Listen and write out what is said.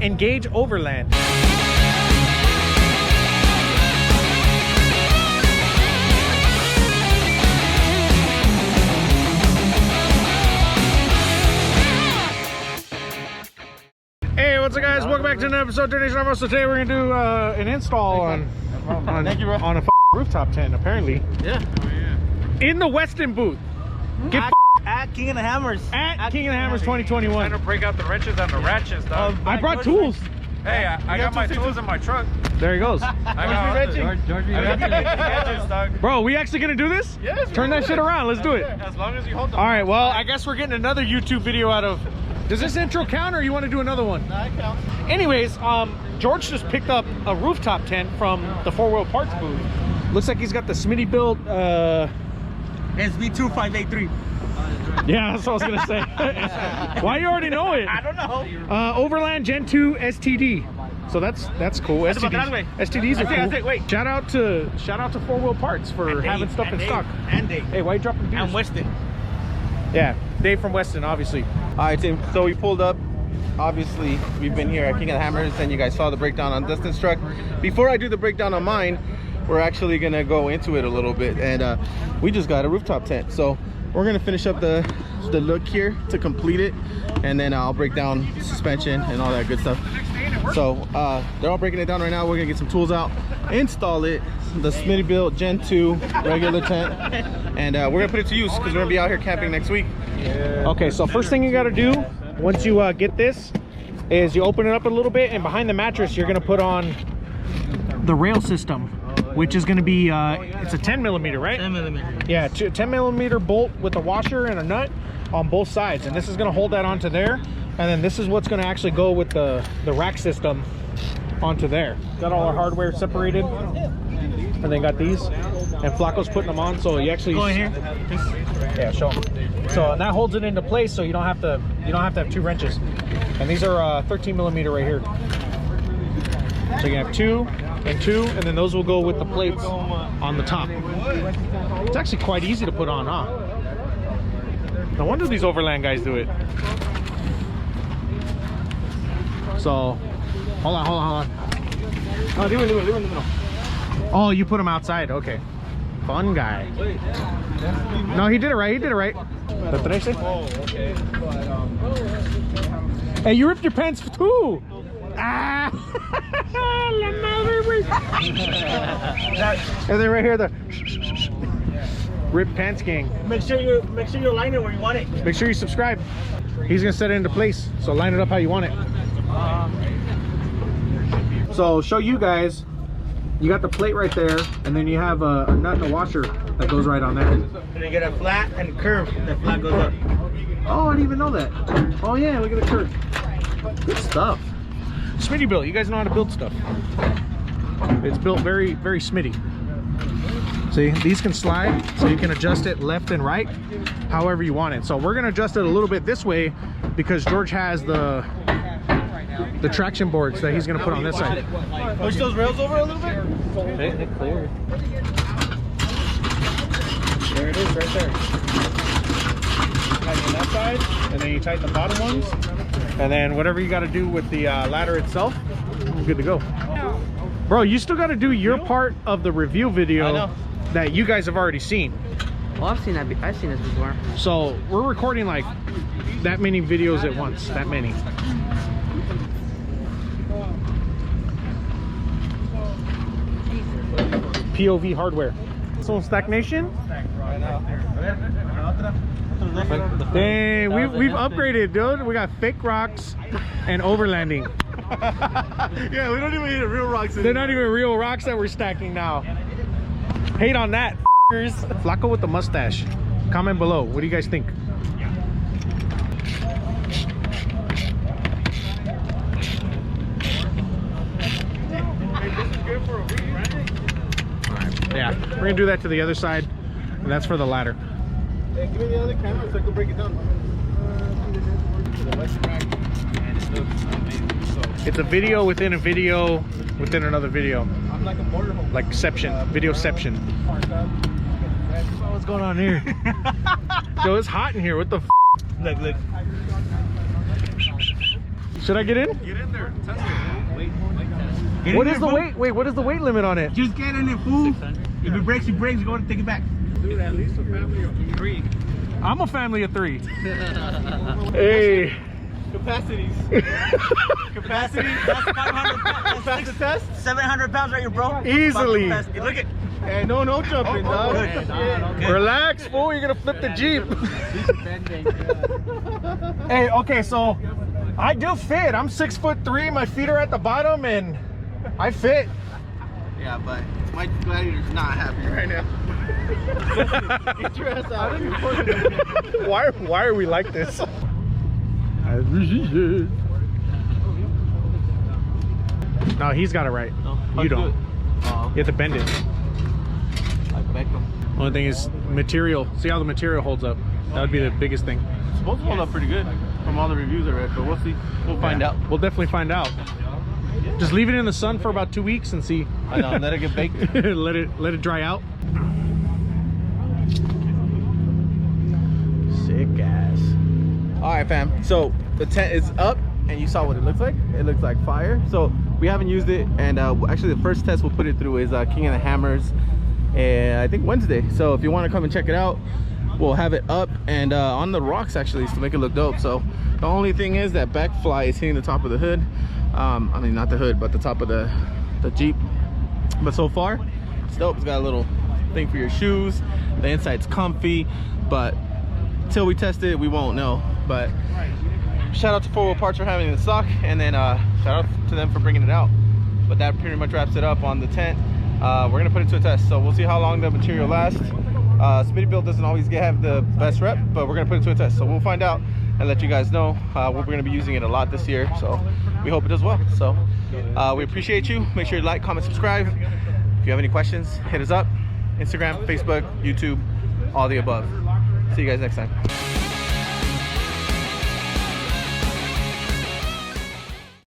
Engage Overland. Hey, what's up, guys? Welcome back to another episode of Dirtnation Offroad. So today we're gonna do an install on a rooftop tent, apparently. Yeah. In the Westin booth. Get at King of the Hammers. At King of the Hammers 2021. Trying to break out the wrenches and the ratchets, dog. I brought tools. Hey, I got my tools in my truck. There he goes. Bro, we actually gonna do this? Yes. Turn that shit around. Let's do it. As long as you hold them. All right. Well, I guess we're getting another YouTube video out of. Does this intro count, or you want to do another one? No, it counts. Anyways, George just picked up a rooftop tent from the 4-Wheel Parts booth. Looks like he's got the Smittybilt. SV2583. Yeah, that's what I was gonna say. Why, you already know it? I don't know. Overland Gen 2 STD. So that's cool. STDs are cool. Wait. Shout out to 4-Wheel Parts for having stuff in stock. And Dave. Hey, why you dropping beers? And Westin. Yeah, Dave from Westin, obviously. All right, Tim, so we pulled up. Obviously, we've been here at King of the Hammers, and you guys saw the breakdown on Dustin's truck. Before I do the breakdown on mine, we're actually gonna go into it a little bit, and we just got a rooftop tent. So we're gonna finish up the look here to complete it, and then I'll break down suspension and all that good stuff. So they're all breaking it down right now. We're gonna get some tools out, install it, the Smittybilt Gen 2 regular tent, and we're gonna put it to use because we're gonna be out here camping next week. Okay, so first thing you got to do once you get this is you open it up a little bit, and behind the mattress you're gonna put on the rail system, which is gonna be it's a 10mm, right? 10mm. Yeah, 10mm bolt with a washer and a nut on both sides, and this is gonna hold that onto there, and then this is what's gonna actually go with the rack system onto there. Got all our hardware separated, and then got these, and Flacco's putting them on, so you actually Go in here. yeah, show them. So and that holds it into place, so you don't have to have 2 wrenches. And these are 13mm right here. So you have 2 and 2, and then those will go with the plates on the top. It's actually quite easy to put on, huh? No wonder these Overland guys do it. So, hold on. Oh, do it in the middle. Oh, you put them outside. Okay. Fun guy. No, he did it right. Dirtnation? Oh, okay. Hey, you ripped your pants too. Ah! La madre, güey. And then right here, the Rip Pants Gang. Make sure you line it where you want it. Make sure you subscribe. He's gonna set it into place, so line it up how you want it. So show you guys, you got the plate right there, and then you have a nut and a washer that goes right on there. And you get a flat and curve. The flat goes up. Oh, I didn't even know that. Oh yeah, look at the curve. Good stuff. Smittybilt, you guys know how to build stuff. It's built very, very Smitty. See, these can slide, so you can adjust it left and right, however you want it. So we're gonna adjust it a little bit this way because George has the traction boards that he's gonna put on this side. Push those rails over a little bit. Hey, clear. There it is, right there. Tighten that side, and then you tighten the bottom ones, and then whatever you got to do with the ladder itself, we're good to go. Bro, you still got to do your part of the review video that you guys have already seen. Well, I've seen this before. So we're recording like that many videos at once. That many. POV hardware. So Dirtnation. Hey, we've upgraded, dude. We got fake rocks and overlanding. Yeah, we don't even need real rocks. They're not even real rocks that we're stacking now. Hate on that, f***ers. Flacco with the mustache. Comment below. What do you guys think? Yeah, we're gonna do that to the other side, and that's for the ladder. Hey, give me the other camera so I can break it down. It's a video within a video within another video. I'm like a motorhome. Like Ception, Videoception. What's going on here? Yo, it's hot in here. What the f? Look. Should I get in? Get in there. Test it. What is the weight? Wait, what is the weight limit on it? Just get in it, fool. If it breaks, it breaks. Go and take it back. Dude, at least a family of 3. I'm a family of 3. Hey. Capacities. Capacity, that's 500 pounds. Pass the test? 700 pounds right here, bro. Easily. Capacity. Look at. Hey, no jumping, dog. Relax, fool. You're gonna flip the Jeep. Hey, okay, so I do fit. I'm 6'3". My feet are at the bottom, and I fit. Yeah, but my Gladiator's not happy right now. Get your ass out. Why are we like this? No, he's got it right. You don't. You have to bend it. Only thing is material. See how the material holds up. That would be the biggest thing. It's supposed to hold up pretty good from all the reviews I read, but we'll see. We'll find out. We'll definitely find out. Just leave it in the sun for about 2 weeks and see. I know, let it get baked. let it dry out. Sick ass. All right, fam. So the tent is up, and you saw what it looks like. It looks like fire. So we haven't used it, and actually the first test we'll put it through is King of the Hammers, and I think Wednesday. So if you want to come and check it out, we'll have it up and on the rocks actually to make it look dope. So the only thing is that back fly is hitting the top of the hood. I mean, not the hood, but the top of the Jeep. But so far, it's dope. It's got a little thing for your shoes. The inside's comfy, but until we test it, we won't know. But shout out to 4 Wheel Parts for having it in stock, and then shout out to them for bringing it out. But that pretty much wraps it up on the tent. We're gonna put it to a test, so we'll see how long the material lasts. Smittybilt doesn't always have the best rep, but we're gonna put it to a test, so we'll find out and let you guys know. We're gonna be using it a lot this year, so we hope it does well. So we appreciate you. Make sure you like, comment, subscribe. If you have any questions, hit us up. Instagram, Facebook, YouTube, all the above. See you guys next time.